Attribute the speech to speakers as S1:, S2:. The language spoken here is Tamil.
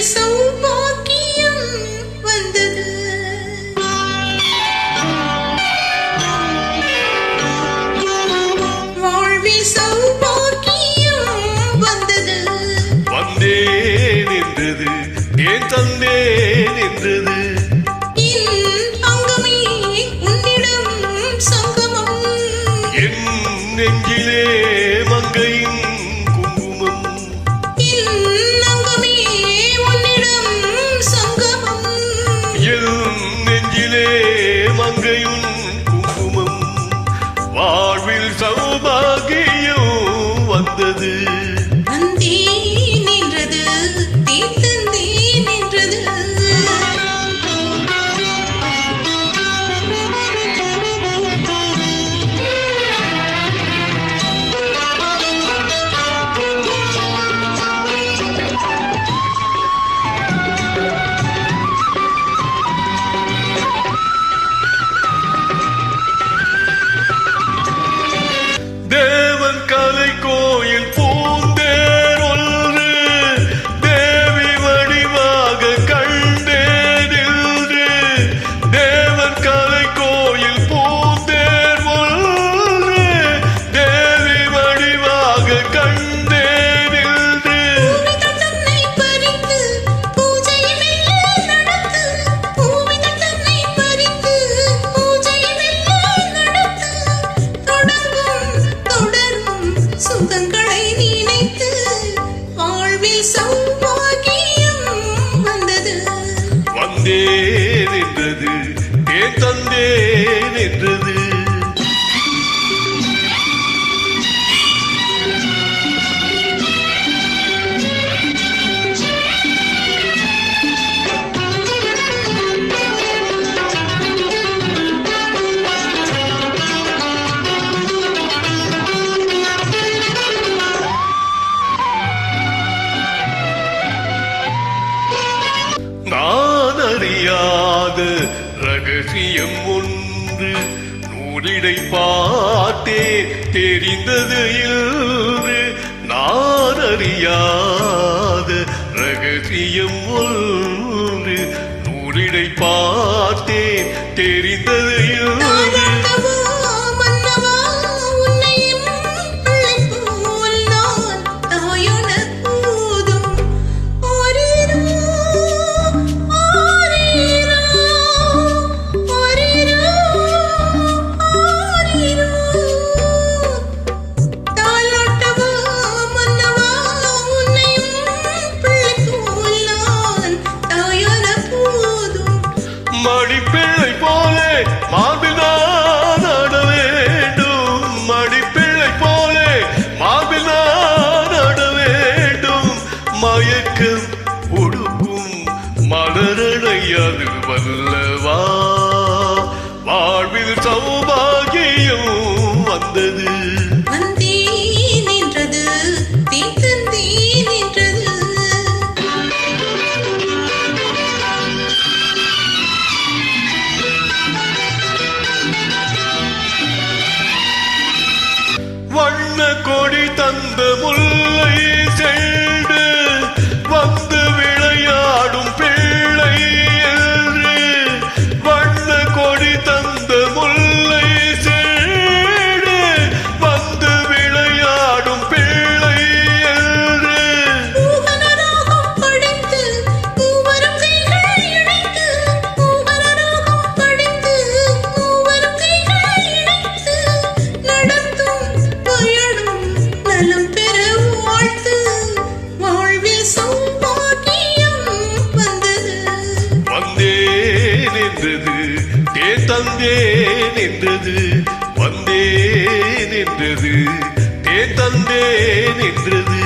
S1: சௌபாக்கியம் வந்தது. வாழ்வில் சௌபாக்கியம் வந்தது.
S2: வந்தேன் என்றது ஏன் தந்தேன் என்றது.
S1: என் அங்கமே உன்னிடம் சங்கமம்.
S2: என் நெஞ்சிலே மங்கையின் குங்குமம்.
S1: என் அங்கமே உன்னிடம் சங்கமம்.
S2: என் நெஞ்சிலே மங்கையின் குங்குமம். வாழ்வில் சௌபாகியம் வந்தது.
S1: வந்தேன் என்றது தீர்த்தந்தேன் என்றது.
S2: தேவன் கலை கோயில் பூந்தேர் ஒன்று தேவி வடிவாக கண்டேன் என்று. தேவன் கலை கோயில் பூந்தேர் ஒன்று தேவி வடிவாக கண்டேன் என்று.
S1: பூவிதழை பறித்து பூஜையை மெல்ல நடத்து. பூவிதழை பறித்து பூஜையை மெல்ல நடத்து. தொடரும் சுகங்களை நினைத்து வாழ்வில் சௌபாகியம் வந்தது.
S2: வந்தேன் என்றது ஏன் தந்தேன் என்றது. நான் அறியாத ரகசியம் ஒன்று நூலிடை பார்த்தே தெரிந்தது இன்று. நான் அறியாத ரகசியம் ஒன்று நூலிடை பார்த்தே தெரிந்தது இன்று.
S1: தாலாட்டவோ மன்னவா உன்னை என் பிள்ளை போல் நான் தாயொன போதும். ஆரீரோ ஆரீரோ ஆரீரோ ஆரீரோ. தாலாட்டவோ மன்னவா உன்னை என் பிள்ளை போல் நான் தாயொன போதும்.
S2: மடிப்பிள்ளை போலே மார்பில் நான் ஆட வேண்டும். மடிப்பிள்ளை போலே மார்பில் நான் ஆட வேண்டும். மயக்கம் ஒடுக்கும் மலரடையாது வல்லவா. வாழ்வில் சௌபாகியம் வந்தது.
S1: வந்தேன் என்றது தீர்த்தந்தேன் என்றது.
S2: வண்ண கொடி தந்த முல்லை செண்டு வந்து விளையாடும் பிள்ளை என்று. வண்ண கொடி தந்த முல்லை செண்டு வந்து விளையாடும் பிள்ளை என்று.
S1: பூவனராகம் படைத்து மூவரும் கைகள் இணைத்து. பூவனராகம் படைத்து மூவரும் கைகள் இணைத்து. நடத்தும் பயணம் நலம் பெற வாழ்த்து. வாழ்வில் சௌபாகியம் வந்தது.
S2: வந்தேன் என்றது தேன் தந்தேன் என்றது. வந்தேன் என்றது தேன் தந்தேன் என்றது.